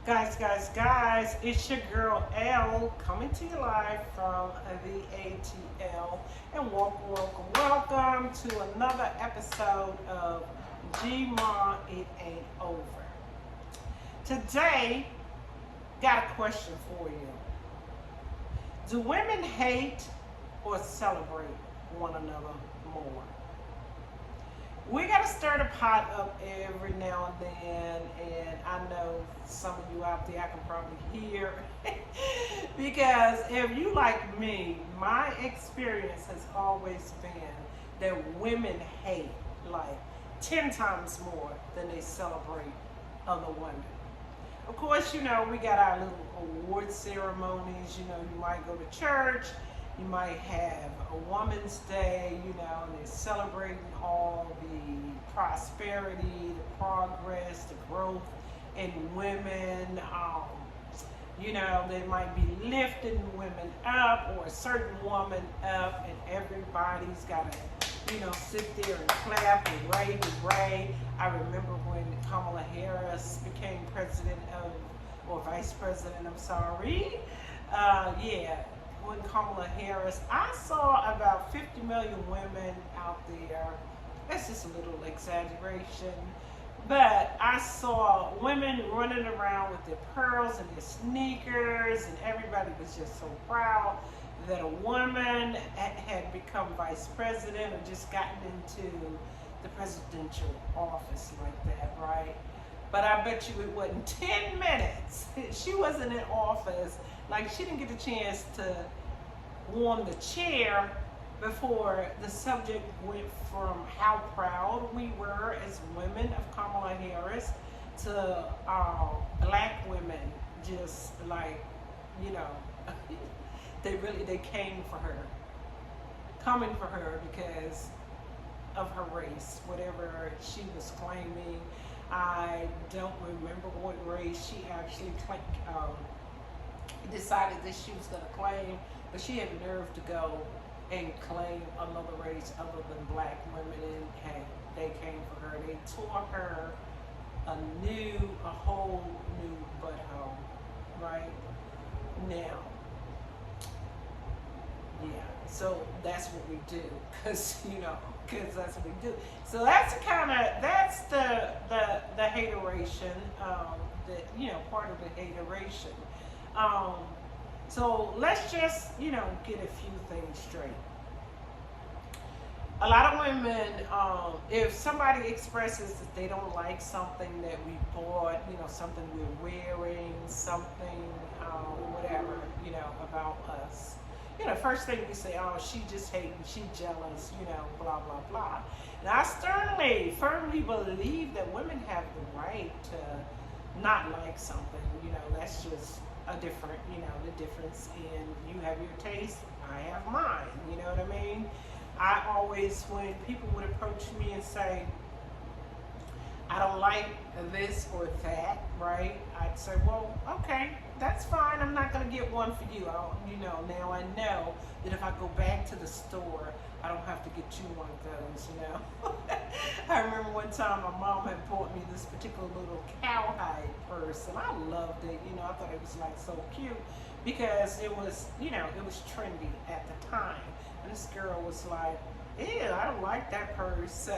Guys, it's your girl L coming to you live from the ATL. And welcome to another episode of G-Ma It Ain't Over. Today, got a question for you. Do women hate or celebrate one another more? We got to stir the pot up every now and then, and I know some of you out there I can probably hear because if you like me, my experience has always been that women hate like 10 times more than they celebrate other women. Of course, we got our little award ceremonies. You might go to church, you might have a Woman's Day, and they're celebrating all the prosperity, the progress, the growth in women. They might be lifting women up or a certain woman up, and everybody's got to, sit there and clap and ray. I remember when Kamala Harris became vice president, I'm sorry. When Kamala Harris, I saw about 50 million women out there. That's just a little exaggeration. But I saw women running around with their pearls and their sneakers, and everybody was just so proud that a woman had become vice president or just gotten into the presidential office like that, right? But I bet you it wasn't 10 minutes. She wasn't in office. Like, she didn't get a chance to warm the chair before the subject went from how proud we were as women of Kamala Harris to black women just like, they came for her. Coming for her because of her race, whatever she was claiming. I don't remember what race she actually decided that she was going to claim, but she had the nerve to go and claim another race other than black women, and hey, they came for her. They tore her a whole new butthole, right? Now, yeah, so that's what we do, because that's what we do. So that's the hateration, part of the hateration. So let's just, get a few things straight. A lot of women, if somebody expresses that they don't like something that we bought, something we're wearing, something, whatever, about us, first thing we say, oh, she just hating, she jealous, blah, blah, blah. And I firmly believe that women have the right to not like something, that's just a different, the difference in you have your taste, I have mine, you know what I mean? I always, when people would approach me and say, I don't like this or that, right? I'd say, well, okay, that's fine. I'm not going to get one for you. Now I know that if I go back to the store, I don't have to get you one of those, I remember one time my mom had bought me this particular little cowhide purse, and I loved it. I thought it was like so cute because it was, it was trendy at the time. And this girl was like, ew, I don't like that purse. So,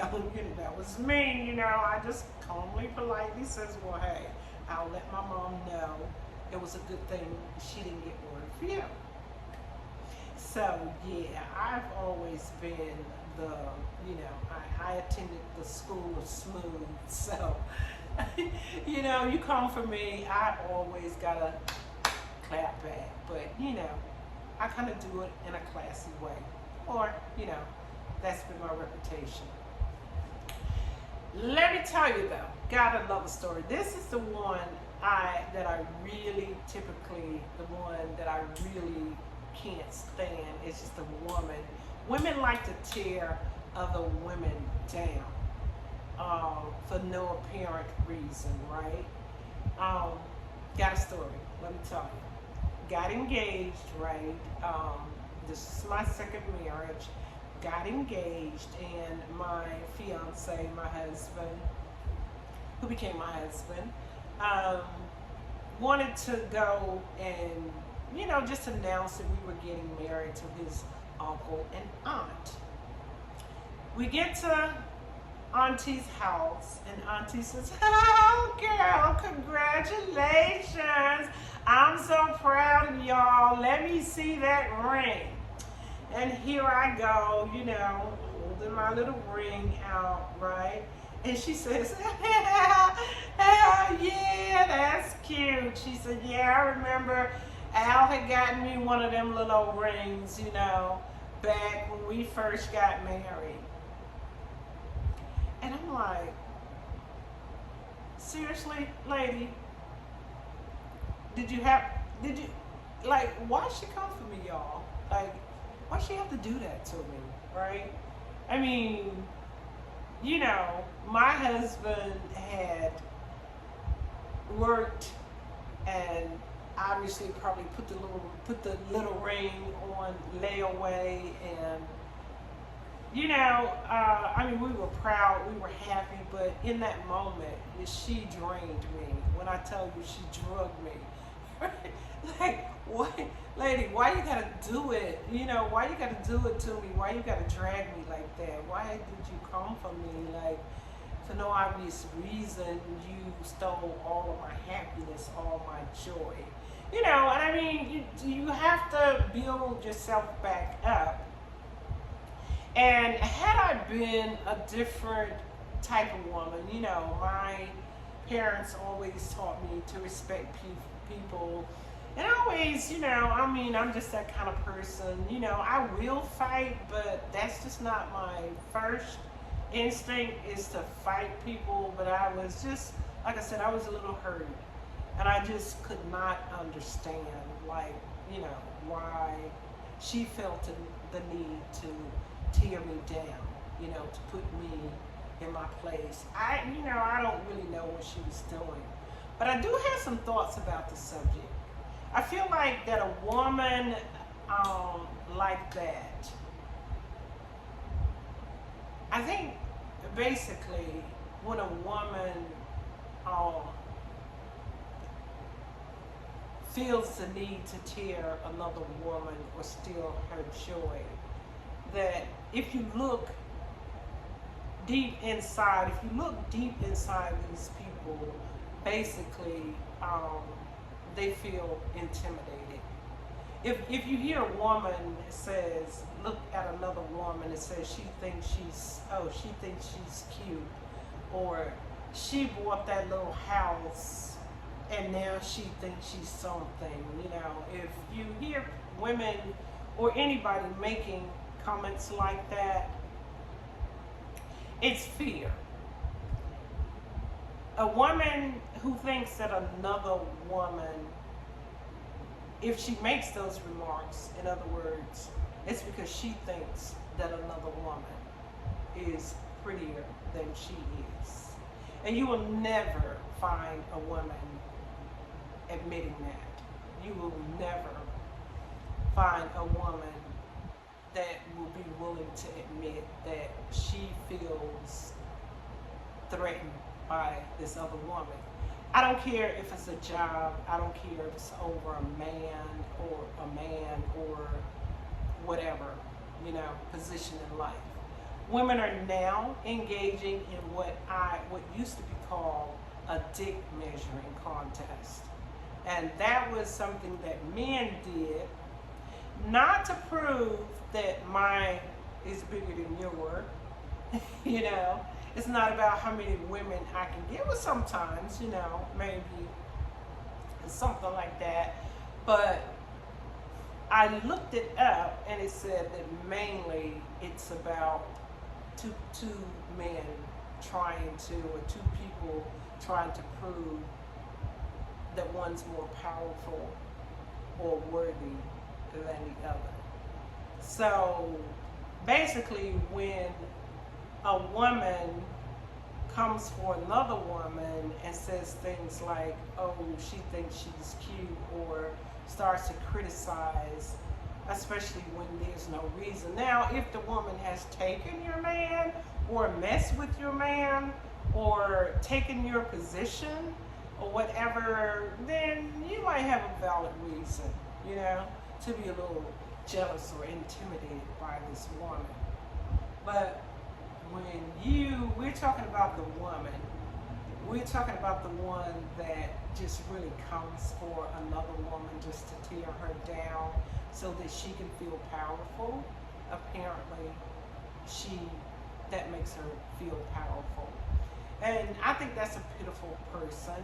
that was me, I just calmly, politely says, well, hey, I'll let my mom know it was a good thing she didn't get one for you. So, yeah, I've always been the, I attended the school of smooth. So, you come for me, I always got to clap back. But, I kind of do it in a classy way. Or, that's been my reputation. Let me tell you though, gotta love a story. This is the one that I really can't stand. It's just a woman. Women like to tear other women down for no apparent reason, right? Got a story, let me tell you. Got engaged, right? This is my second marriage. Got engaged, and my fiance, my husband, who became my husband, wanted to go and, just announce that we were getting married to his uncle and aunt. We get to Auntie's house, and Auntie says, "Oh, girl, congratulations. I'm so proud of y'all. Let me see that ring." And here I go, holding my little ring out, right? And she says, "Hell yeah, that's cute." She said, "Yeah, I remember Al had gotten me one of them little old rings, back when we first got married." And I'm like, seriously, lady, why she come for me, y'all? Like, why she have to do that to me, right? I mean, my husband had worked and obviously probably put the little ring on layaway, and we were proud, we were happy, but in that moment, she drained me. When I tell you, she drugged me. Like, what, lady, why you gotta do it? Why you gotta do it to me? Why you gotta drag me like that? Why did you come for me? Like, for no obvious reason, you stole all of my happiness, all my joy. And I mean, you have to build yourself back up. And had I been a different type of woman, my parents always taught me to respect people. And always, I'm just that kind of person. I will fight, but that's just not my first instinct is to fight people. But I was just, like I said, I was a little hurt. And I just could not understand, why she felt the need to tear me down, to put me in my place. I don't really know what she was doing. But I do have some thoughts about the subject. I feel like that a woman like that, I think basically when a woman feels the need to tear another woman or steal her joy, that if you look deep inside these people, basically they feel intimidated. If you hear a woman says, look at another woman and says she thinks she's cute, or she bought that little house and now she thinks she's something, if you hear women or anybody making comments like that, it's fear. A woman who thinks that another woman, if she makes those remarks, in other words, it's because she thinks that another woman is prettier than she is. And you will never find a woman admitting that. You will never find a woman that will be willing to admit that she feels threatened by this other woman. I don't care if it's a job, I don't care if it's over a man or whatever, position in life. Women are now engaging in what used to be called a dick measuring contest. And that was something that men did, not to prove that mine is bigger than yours. It's not about how many women I can get with sometimes, maybe something like that. But I looked it up and it said that mainly it's about two men or two people trying to prove that one's more powerful or worthy than the other. So basically, when a woman comes for another woman and says things like, oh, she thinks she's cute, or starts to criticize, especially when there's no reason. Now, if the woman has taken your man or messed with your man or taken your position or whatever, then you might have a valid reason, you know, to be a little jealous or intimidated by this woman. But we're talking about the woman, we're talking about the one that just really comes for another woman just to tear her down so that she can feel powerful. Apparently, she that makes her feel powerful. And I think that's a pitiful person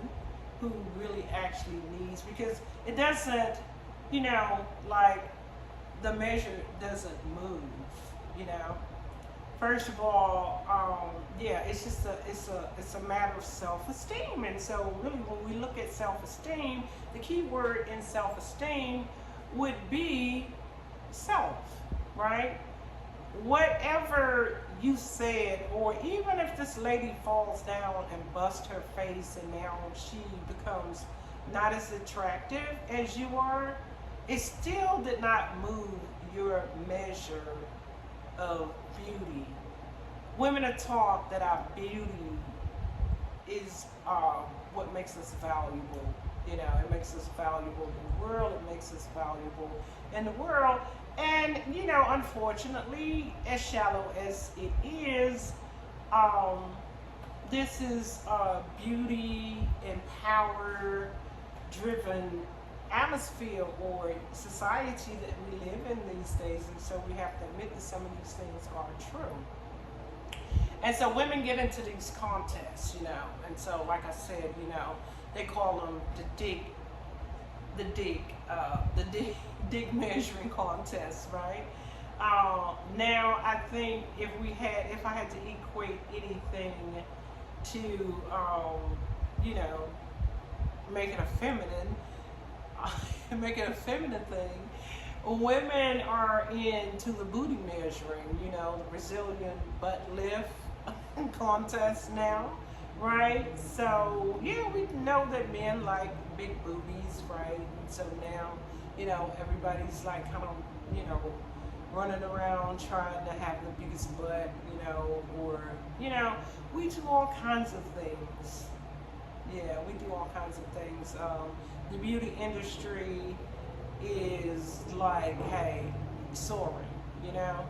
who really actually needs, because it doesn't, you know, like the measure doesn't move, you know. First of all, yeah, it's just it's a matter of self-esteem. And so really when we look at self-esteem, the key word in self-esteem would be self, right? Whatever you said, or even if this lady falls down and busts her face and now she becomes not as attractive as you are, it still did not move your measure of beauty. Women are taught that our beauty is what makes us valuable. You know, it makes us valuable in the world, it makes us valuable in the world. And, you know, unfortunately, as shallow as it is, this is a beauty and power driven atmosphere or society that we live in these days. And so we have to admit that some of these things are true. And so women get into these contests, you know. And so, like I said, you know, they call them the dig measuring contest, right? Now I think if I had to equate anything to, you know, make it a feminine thing, women are into the booty measuring, you know, the Brazilian butt lift contest now, right? So yeah, we know that men like big boobies, right? And so now, you know, everybody's like kind of, you know, running around trying to have the biggest butt, you know, or, you know, we do all kinds of things. Yeah, we do all kinds of things. The beauty industry is like, hey, soaring, you know.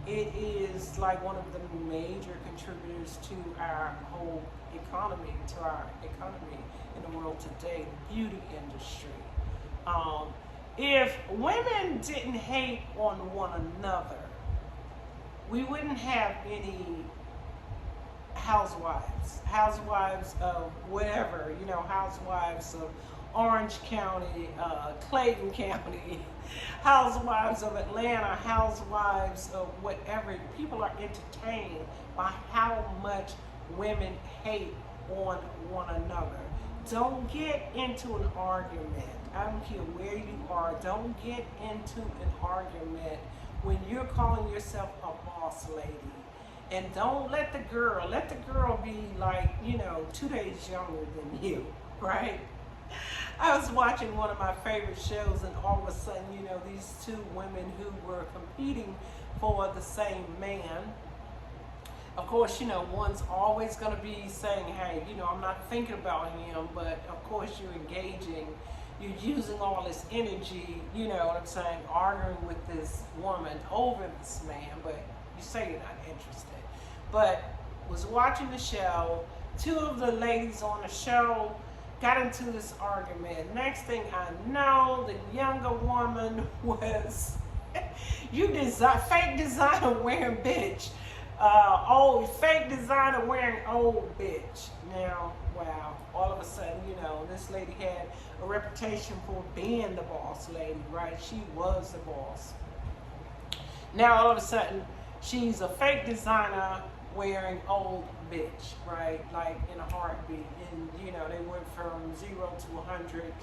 It is like one of the major contributors to our whole economy, to our economy in the world today, the beauty industry. If women didn't hate on one another, we wouldn't have any housewives of whatever, you know, housewives of Orange County, Clayton County, housewives of Atlanta, housewives of whatever. People are entertained by how much women hate on one another. Don't get into an argument. I don't care where you are. Don't get into an argument when you're calling yourself a boss lady. And don't let the girl be like, you know, 2 days younger than you, right? I was watching one of my favorite shows, and all of a sudden, you know, these two women who were competing for the same man. Of course, you know, one's always going to be saying, hey, you know, I'm not thinking about him, but of course you're engaging, you're using all this energy, you know what I'm saying, arguing with this woman over this man, but you say you're not interested. But was watching the show, two of the ladies on the show got into this argument. Next thing I know, the younger woman was, fake designer wearing bitch. Fake designer wearing old bitch. Now, wow, all of a sudden, you know, this lady had a reputation for being the boss lady, right? She was the boss. Now, all of a sudden, she's a fake designer wearing old bitch, right? Like in a heartbeat. And, you know, they went from 0 to 100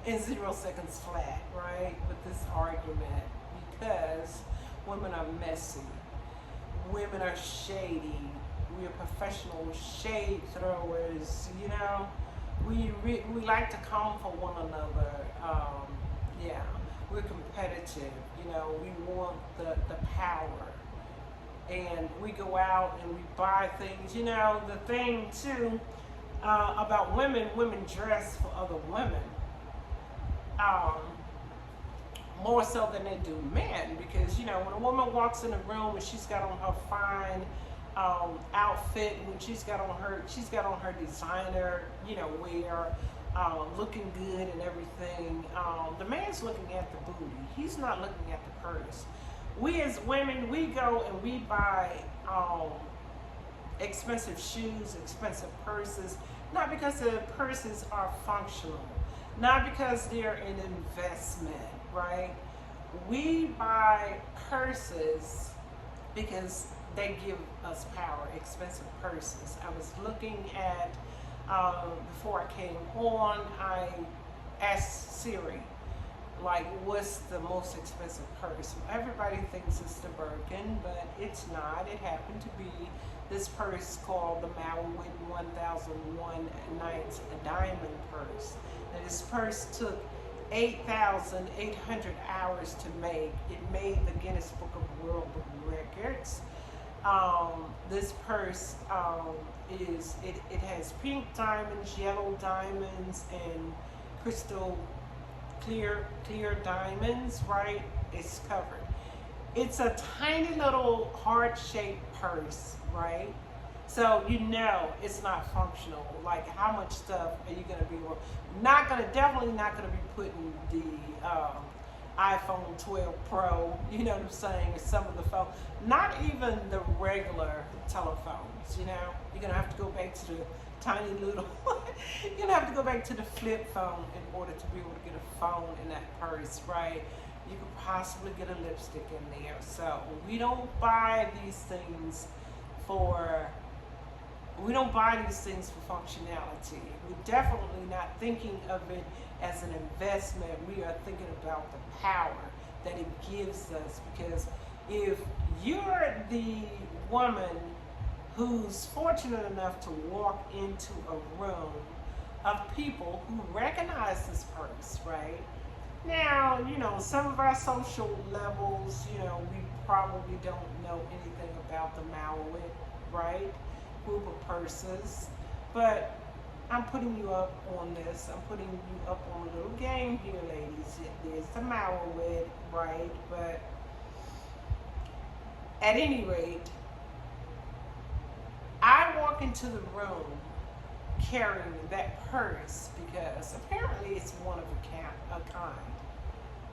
in 0 seconds flat, right? With this argument, because women are messy. Women are shady. We are professional shade throwers. You know, we like to come for one another. Yeah, we're competitive. You know, we want the power, and we go out and we buy things. You know, the thing too about women dress for other women. Um, More so than they do men, because when a woman walks in a room and she's got on her fine outfit, when she's got on her designer wear, looking good and everything, the man's looking at the booty, he's not looking at the purse. We as women, we go and we buy expensive shoes, expensive purses, not because the purses are functional, not because they're an investment, right? We buy purses because they give us power, expensive purses. I was looking at, before I came on, I asked Siri, like, what's the most expensive purse? Everybody thinks it's the Birkin, but it's not. It happened to be this purse called the Mallowit 1001 Nights Diamond Purse. And this purse took 8,800 hours to make. It made the Guinness Book of World Records. This purse it has pink diamonds, yellow diamonds, and crystal clear diamonds, right? It's covered. It's a tiny little heart-shaped purse, right? So it's not functional. Like, how much stuff are you gonna be? Definitely not gonna be putting the iPhone 12 Pro. You know what I'm saying? Or some of the phones. Not even the regular telephones. You're gonna have to go back to the tiny little. You're gonna have to go back to the flip phone in order to be able to get a phone in that purse, right? You could possibly get a lipstick in there. So we don't buy these things for functionality. We're definitely not thinking of it as an investment. We are thinking about the power that it gives us, because if you're the woman who's fortunate enough to walk into a room of people who recognize this purse, right? Now, some of our social levels, we probably don't know anything about the Mallowit, right? Group of purses. But I'm putting you up on this. I'm putting you up on a little game here, ladies. There's the Mallowit, right? But at any rate, I walk into the room carrying that purse because apparently it's one of a kind.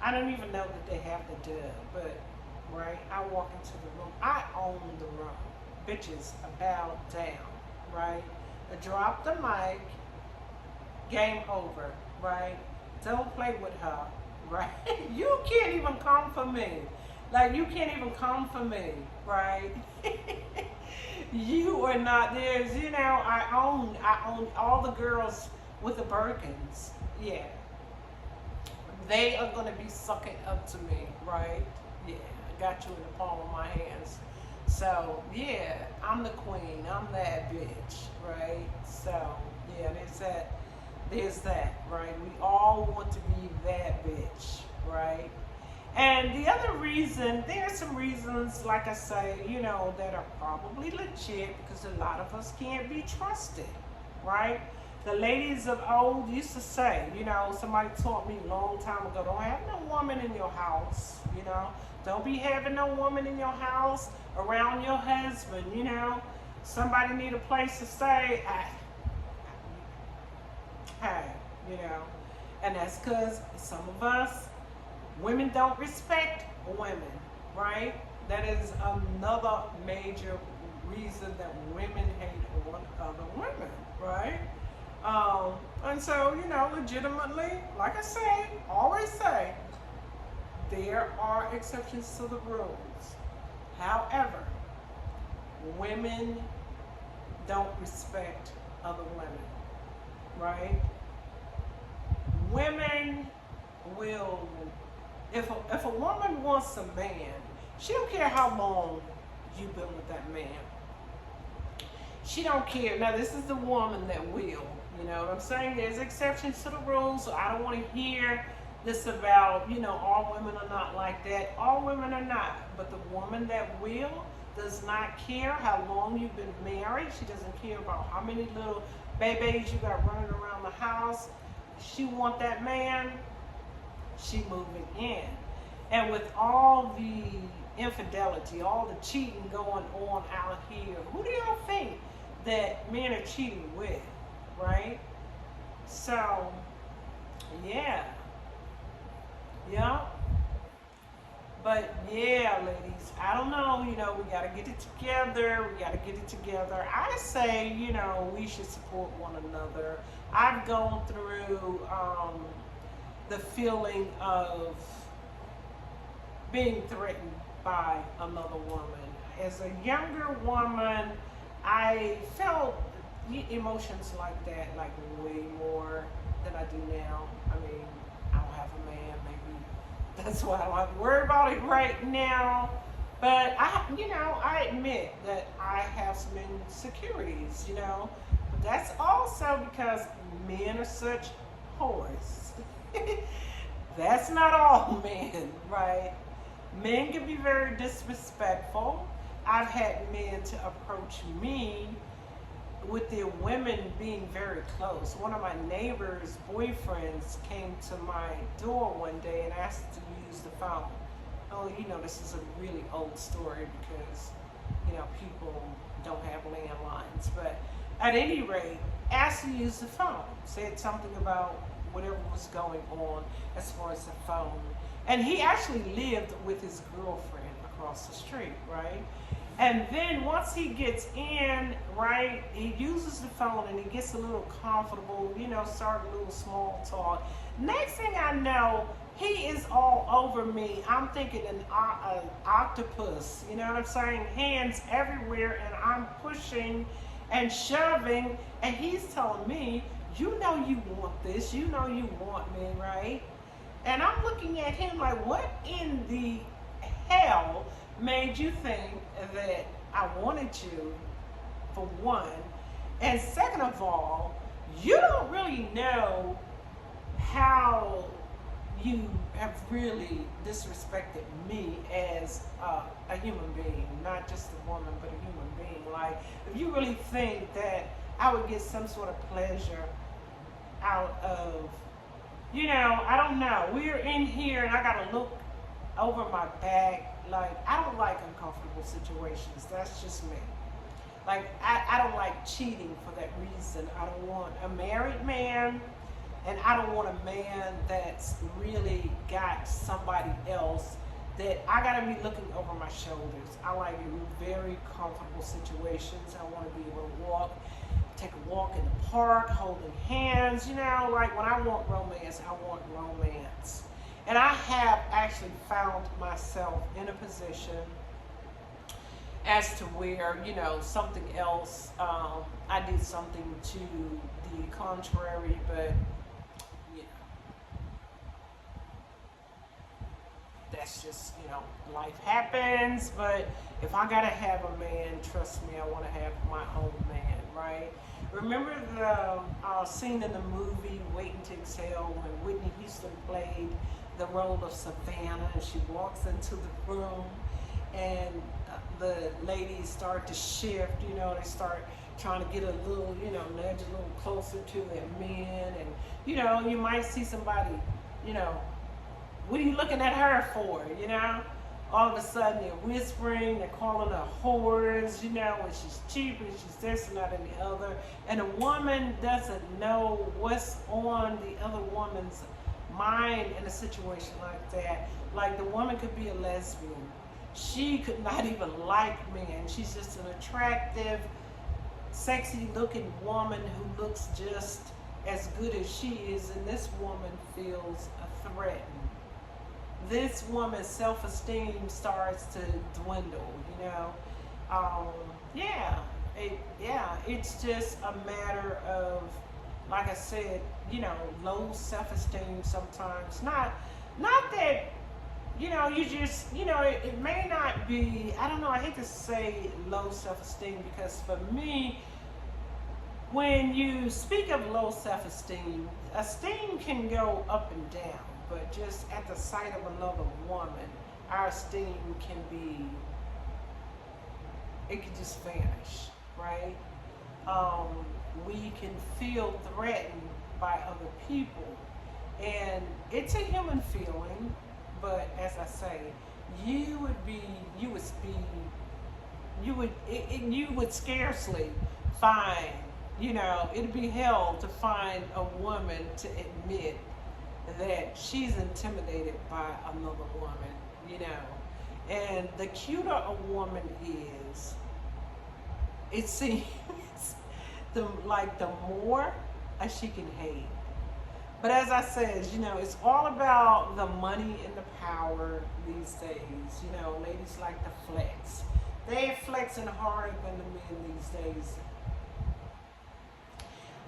I don't even know that they have the dub, but right, I walk into the room. I own the room. Bitches, I bow down, right? I drop the mic, game over, right? Don't play with her, right? You can't even come for me. Like, you can't even come for me, right? You are not, I own all the girls with the Birkins. Yeah. They are going to be sucking up to me, right? Yeah, I got you in the palm of my hands. So, yeah, I'm the queen. I'm that bitch, right? So, yeah, there's that, right? We all want to be that bitch, right? And the other reason, there are some reasons, like I say, that are probably legit, because a lot of us can't be trusted, right? The ladies of old used to say, somebody taught me a long time ago, don't have no woman in your house, don't be having no woman in your house around your husband, somebody need a place to stay. Hey, and that's because some of us, women don't respect women, right? That is another major reason that women hate on other women, right? And so, legitimately, like I say, always say, there are exceptions to the rules. However, women don't respect other women, right? Women will, if a woman wants a man, she don't care how long you've been with that man. She don't care. Now, this is the woman that will. You know what I'm saying? There's exceptions to the rules, so I don't want to hear this about, all women are not like that. All women are not. But the woman that will does not care how long you've been married. She doesn't care about how many little babies you got running around the house. She want that man, she moving in. And with all the infidelity, all the cheating going on out here, who do y'all think that men are cheating with, right? So, yeah, yeah. But yeah, ladies, I don't know, we gotta get it together. We gotta get it together. I say, we should support one another. I've gone through the feeling of being threatened by another woman. As a younger woman, I felt emotions like that, like way more than I do now. I mean, I don't have a man, maybe that's why I don't have to worry about it right now. But I admit that I have some insecurities. But that's also because men are such whores. That's not all men, right? Men can be very disrespectful. I've had men to approach me with their women being very close. One of my neighbor's boyfriends came to my door one day and asked to use the phone. Oh, this is a really old story because, people don't have landlines. But at any rate, asked to use the phone. Said something about whatever was going on as far as the phone. And he actually lived with his girlfriend across the street, right? And then once he gets in, right, he uses the phone and he gets a little comfortable, start a little small talk. Next thing I know, he is all over me. I'm thinking an octopus, you know what I'm saying? Hands everywhere, and I'm pushing and shoving, and he's telling me, you want this, you want me, right? And I'm looking at him like, what in the hell made you think that I wanted you, for one? And second of all, you don't really know how you have really disrespected me as a human being, not just a woman, but a human being. Like, if you really think that I would get some sort of pleasure out of, I don't know. We're in here and I gotta look over my back. Like, I don't like uncomfortable situations. That's just me. Like, I don't like cheating for that reason. I don't want a married man, and I don't want a man that's really got somebody else that I gotta be looking over my shoulders. I like very comfortable situations. I wanna be able to take a walk in the park, holding hands, like when I want romance, I want romance. And I have actually found myself in a position as to where, something else, I did something to the contrary, but, that's just, life happens. But if I gotta have a man, trust me, I wanna have my own man, right? Remember the scene in the movie Waiting to Exhale when Whitney Houston played the role of Savannah, and she walks into the room and the ladies start to shift, they start trying to get a little, nudge a little closer to their men, and you might see somebody, what are you looking at her for, all of a sudden they're whispering, they're calling her whores, and she's cheap and she's this and that and the other, and a woman doesn't know what's on the other woman's mind in a situation like that. Like, the woman could be a lesbian. She could not even like men. She's just an attractive, sexy looking woman who looks just as good as she is, and this woman feels threatened. This woman's self-esteem starts to dwindle, it's just a matter of, like I said, low self-esteem sometimes. Not that, you just, it may not be, I don't know, I hate to say low self-esteem, because for me, when you speak of low self-esteem, esteem can go up and down, but just at the sight of another woman, our esteem can be, it can just vanish, right? we can feel threatened by other people. And it's a human feeling, but as I say, you would be, you would be, you would scarcely find, it'd be hell to find a woman to admit that she's intimidated by another woman. And the cuter a woman is, it seems the more she can hate. But as I said, it's all about the money and the power these days. Ladies like to flex. They ain't flexing harder than the men these days.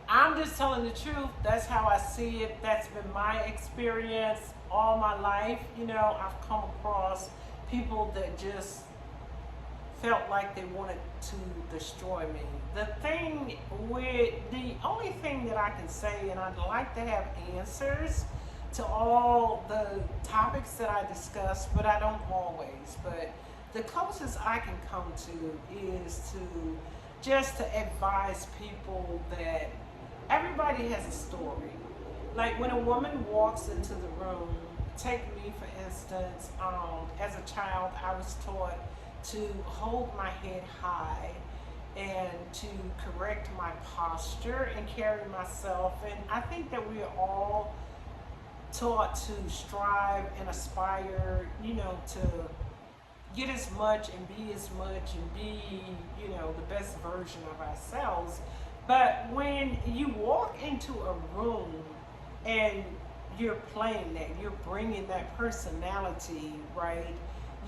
I'm just telling the truth. That's how I see it. That's been my experience all my life. I've come across people that just felt like they wanted to destroy me. The only thing that I can say, and I'd like to have answers to all the topics that I discuss, but I don't always. But the closest I can come to is to just to advise people that everybody has a story. Like when a woman walks into the room, take me for instance, as a child I was taught to hold my head high and to correct my posture and carry myself. And I think that we are all taught to strive and aspire, to get as much and be as much and be, the best version of ourselves. But when you walk into a room and you're playing that, you're bringing that personality, right?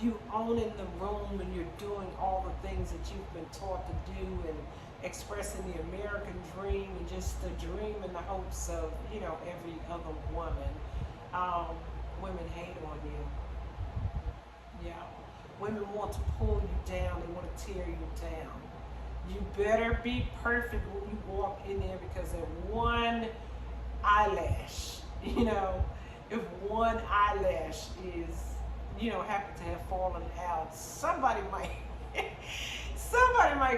You owning the room and you're doing all the things that you've been taught to do and expressing the American dream and just the dream and the hopes of, every other woman. Women hate on you. Yeah. Women want to pull you down. They want to tear you down. You better be perfect when you walk in there, because if one eyelash, if one eyelash is, happen to have fallen out, somebody might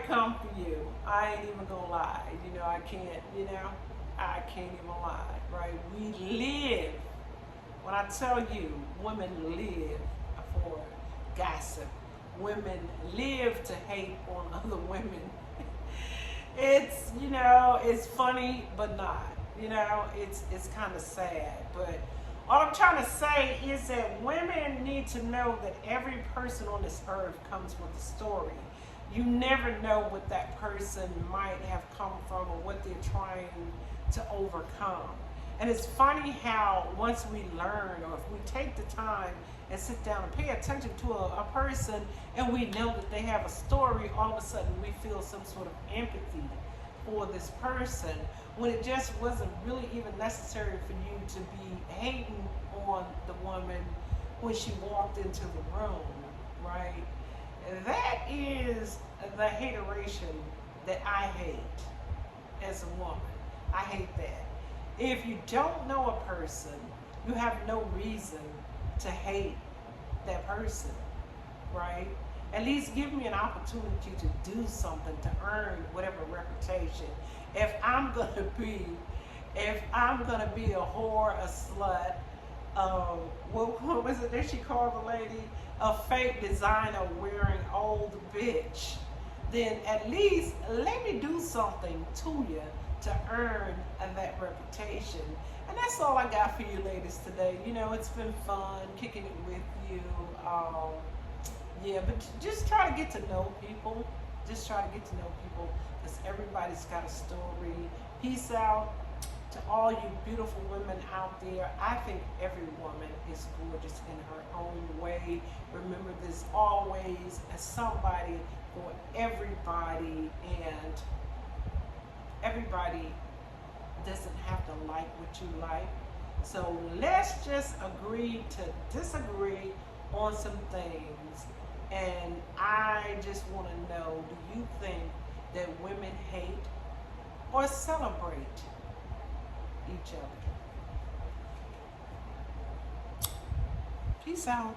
come for you. I ain't even gonna lie. I can't even lie, right? We live, when I tell you, women live for gossip. Women live to hate on other women. It's funny, but not. It's kind of sad. But all I'm trying to say is that women need to know that every person on this earth comes with a story. You never know what that person might have come from or what they're trying to overcome. And it's funny how once we learn, or if we take the time and sit down and pay attention to a person and we know that they have a story, all of a sudden we feel some sort of empathy for this person, when it just wasn't really even necessary for you to be hating on the woman when she walked into the room, right? That is the hateration that I hate as a woman. I hate that. If you don't know a person, you have no reason to hate that person, right? At least give me an opportunity to do something to earn whatever reputation. If I'm gonna be a whore, a slut, what was it that she called the lady? A fake designer wearing old bitch, then at least let me do something to you to earn that reputation. And that's all I got for you ladies today. It's been fun kicking it with you. But just try to get to know people. Just try to get to know people, because everybody's got a story. Peace out to all you beautiful women out there. I think every woman is gorgeous in her own way. Remember, there's always somebody for everybody, and everybody doesn't have to like what you like. So let's just agree to disagree on some things. And I just want to know, do you think that women hate or celebrate each other? Peace out.